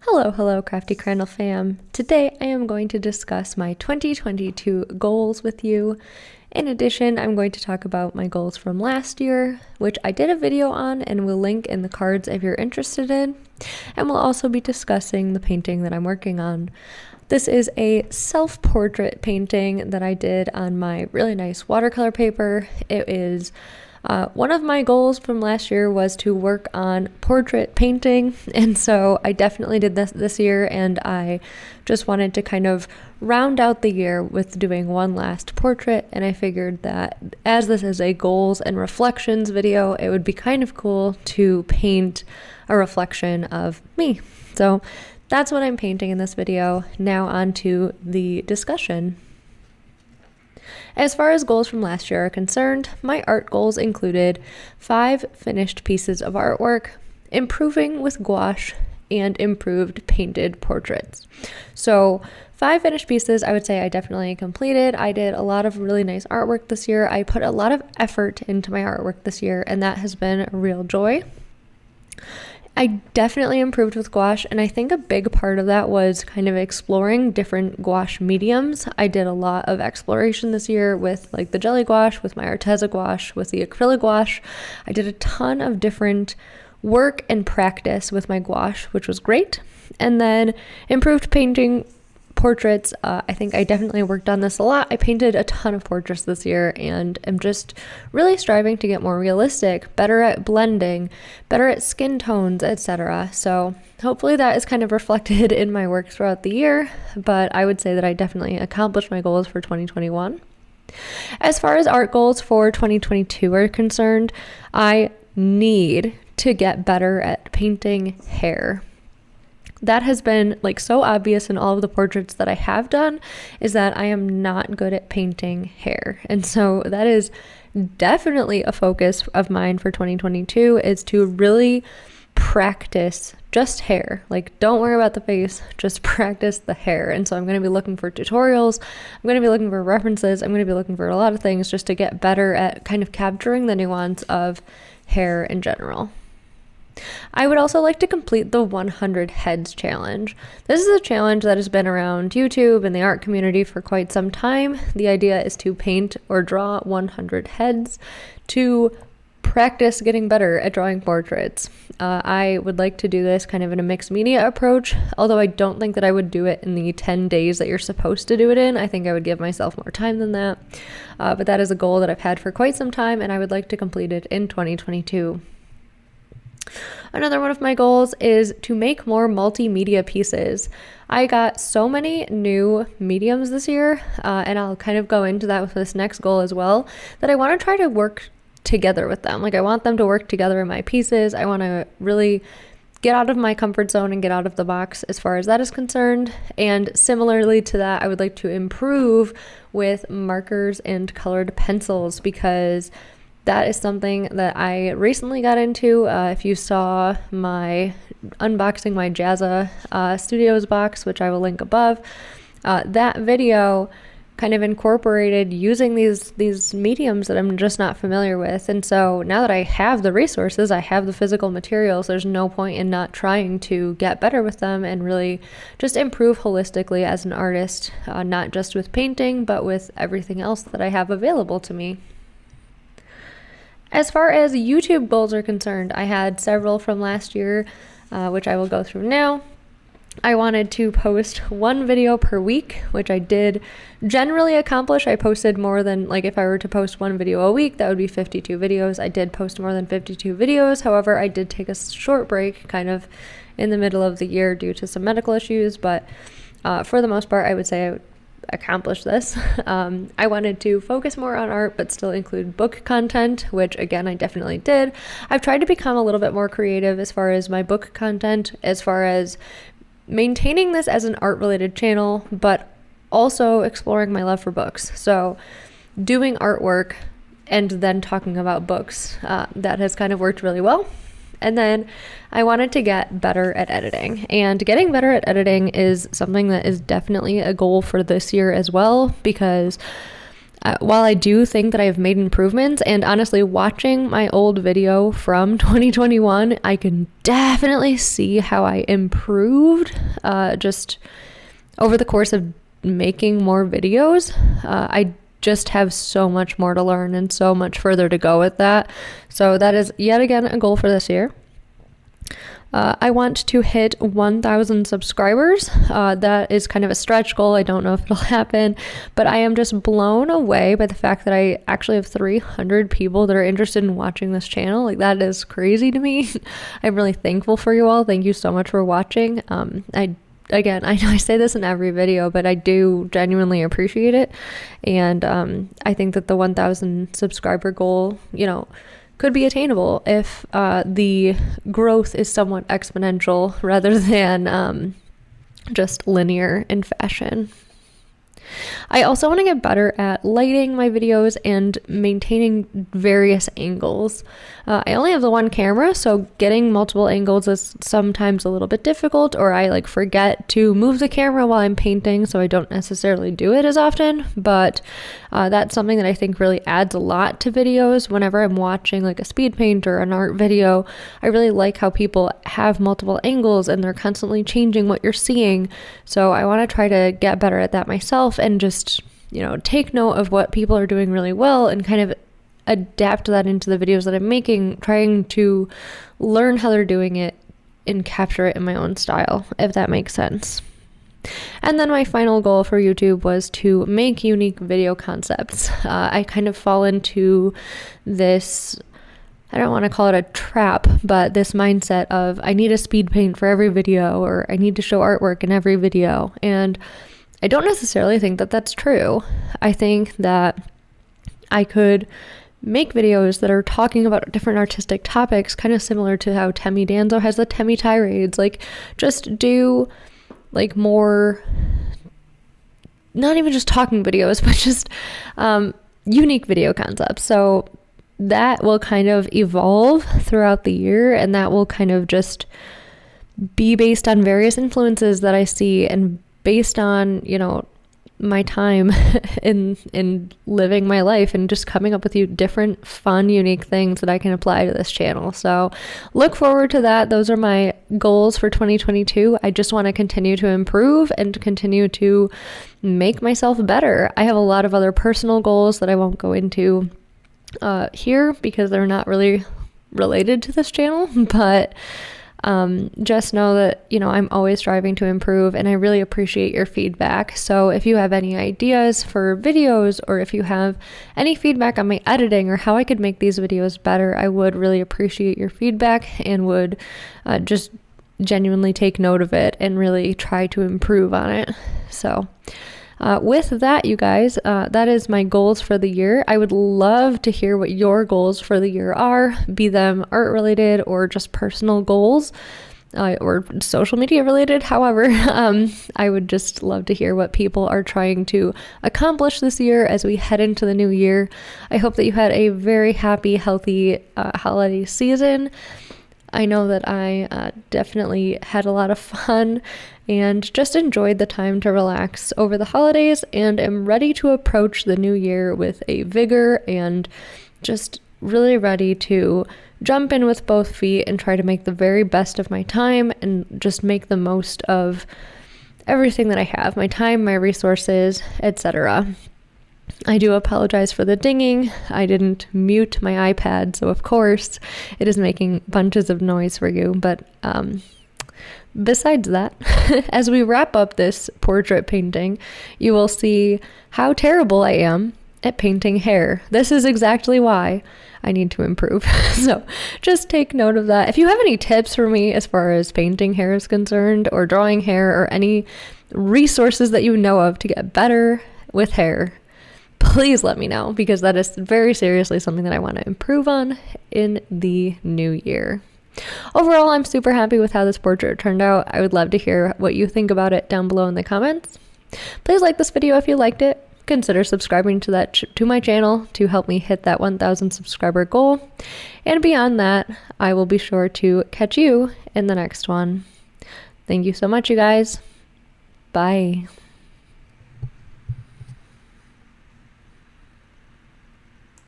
Hello, Crafty Crandall fam. Today I am going to discuss my 2022 goals with you. In addition, I'm going to talk about my goals from last year, which I did a video on and will link in the cards if you're interested in. And we'll also be discussing the painting that I'm working on. This is a self-portrait painting that I did on my really nice watercolor paper. It is one of my goals from last year was to work on portrait painting, and so I definitely did this year, and I just wanted to kind of round out the year with doing one last portrait, and I figured that as this is a goals and reflections video, it would be kind of cool to paint a reflection of me. So that's what I'm painting in this video. Now on to the discussion. As far as goals from last year are concerned, my art goals included 5 finished pieces of artwork, improving with gouache, and improved painted portraits. So 5 finished pieces, I would say I definitely completed. I did a lot of really nice artwork this year. I put a lot of effort into my artwork this year, and that has been a real joy. I definitely improved with gouache, and I think a big part of that was kind of exploring different gouache mediums. I did a lot of exploration this year with like the jelly gouache, with my Arteza gouache, with the acrylic gouache. I did a ton of different work and practice with my gouache, which was great. And then improved painting portraits. I think I definitely worked on this a lot. I painted a ton of portraits this year and am just really striving to get more realistic, better at blending, better at skin tones, etc. So hopefully that is kind of reflected in my work throughout the year, but I would say that I definitely accomplished my goals for 2021. As far as art goals for 2022 are concerned, I need to get better at painting hair. That has been like so obvious in all of the portraits that I have done, is that I am not good at painting hair. And so that is definitely a focus of mine for 2022, is to really practice just hair. Like, don't worry about the face, just practice the hair. And so I'm going to be looking for tutorials. I'm going to be looking for references. I'm going to be looking for a lot of things just to get better at kind of capturing the nuance of hair in general. I would also like to complete the 100 heads challenge. This is a challenge that has been around YouTube and the art community for quite some time. The idea is to paint or draw 100 heads to practice getting better at drawing portraits. I would like to do this kind of in a mixed media approach, although I don't think that I would do it in the 10 days that you're supposed to do it in. I think I would give myself more time than that. But that is a goal that I've had for quite some time, and I would like to complete it in 2022. Another one of my goals is to make more multimedia pieces. I got so many new mediums this year, and I'll kind of go into that with this next goal as well, that I want to try to work together with them. Like, I want them to work together in my pieces. I want to really get out of my comfort zone and get out of the box as far as that is concerned. And similarly to that, I would like to improve with markers and colored pencils, because that is something that I recently got into. If you saw my unboxing my Jazza Studios box, which I will link above, that video kind of incorporated using these mediums that I'm just not familiar with. And so now that I have the resources, I have the physical materials, there's no point in not trying to get better with them and really just improve holistically as an artist, not just with painting, but with everything else that I have available to me. As far as YouTube goals are concerned, I had several from last year, which I will go through now. I wanted to post 1 video per week, which I did generally accomplish. I posted more than, like, if I were to post 1 video a week, that would be 52 videos. I did post more than 52 videos. However, I did take a short break kind of in the middle of the year due to some medical issues, but for the most part, I would say I accomplish this. I wanted to focus more on art but still include book content, which again I definitely did. I've tried to become a little bit more creative as far as my book content, as far as maintaining this as an art related channel, but also exploring my love for books. So doing artwork and then talking about books, that has kind of worked really well. And then I wanted to get better at editing, and getting better at editing is something that is definitely a goal for this year as well, because while I do think that I have made improvements, and honestly, watching my old video from 2021, I can definitely see how I improved just over the course of making more videos. I just have so much more to learn and so much further to go with that. So that is yet again a goal for this year. I want to hit 1,000 subscribers. That is kind of a stretch goal. I don't know if it'll happen, but I am just blown away by the fact that I actually have 300 people that are interested in watching this channel. Like, that is crazy to me. I'm really thankful for you all. Thank you so much for watching. Again, I know I say this in every video, but I do genuinely appreciate it. And I think that the 1,000 subscriber goal, could be attainable if the growth is somewhat exponential rather than just linear in fashion. I also want to get better at lighting my videos and maintaining various angles. I only have the one camera, so getting multiple angles is sometimes a little bit difficult, or I forget to move the camera while I'm painting, so I don't necessarily do it as often, but that's something that I think really adds a lot to videos. Whenever I'm watching a speed paint or an art video, I really like how people have multiple angles and they're constantly changing what you're seeing. So I want to try to get better at that myself and just, take note of what people are doing really well and kind of adapt that into the videos that I'm making, trying to learn how they're doing it and capture it in my own style, if that makes sense. And then my final goal for YouTube was to make unique video concepts. I kind of fall into this, I don't want to call it a trap, but this mindset of I need a speed paint for every video, or I need to show artwork in every video. And I don't necessarily think that that's true. I think that I could make videos that are talking about different artistic topics, kind of similar to how Temi Danzo has the Temi tirades. Just do more, not even just talking videos, but just unique video concepts. So that will kind of evolve throughout the year, and that will kind of just be based on various influences that I see and based on, my time in living my life and just coming up with different fun, unique things that I can apply to this channel. So look forward to that. Those are my goals for 2022. I just want to continue to improve and continue to make myself better. I have a lot of other personal goals that I won't go into here because they're not really related to this channel, but just know that, I'm always striving to improve, and I really appreciate your feedback. So if you have any ideas for videos, or if you have any feedback on my editing or how I could make these videos better, I would really appreciate your feedback and would just genuinely take note of it and really try to improve on it. So with that, you guys, that is my goals for the year. I would love to hear what your goals for the year are, be them art related or just personal goals, or social media related. However, I would just love to hear what people are trying to accomplish this year as we head into the new year. I hope that you had a very happy, healthy holiday season. I know that I definitely had a lot of fun and just enjoyed the time to relax over the holidays, and am ready to approach the new year with a vigor and just really ready to jump in with both feet and try to make the very best of my time and just make the most of everything that I have, my time, my resources, etc. I do apologize for the dinging. I didn't mute my iPad, so of course it is making bunches of noise for you. But besides that, as we wrap up this portrait painting, you will see how terrible I am at painting hair. This is exactly why I need to improve. So just take note of that. If you have any tips for me as far as painting hair is concerned, or drawing hair, or any resources that you know of to get better with hair, please let me know, because that is very seriously something that I want to improve on in the new year. Overall, I'm super happy with how this portrait turned out. I would love to hear what you think about it down below in the comments. Please like this video if you liked it. Consider subscribing to my channel to help me hit that 1,000 subscriber goal. And beyond that, I will be sure to catch you in the next one. Thank you so much, you guys. Bye.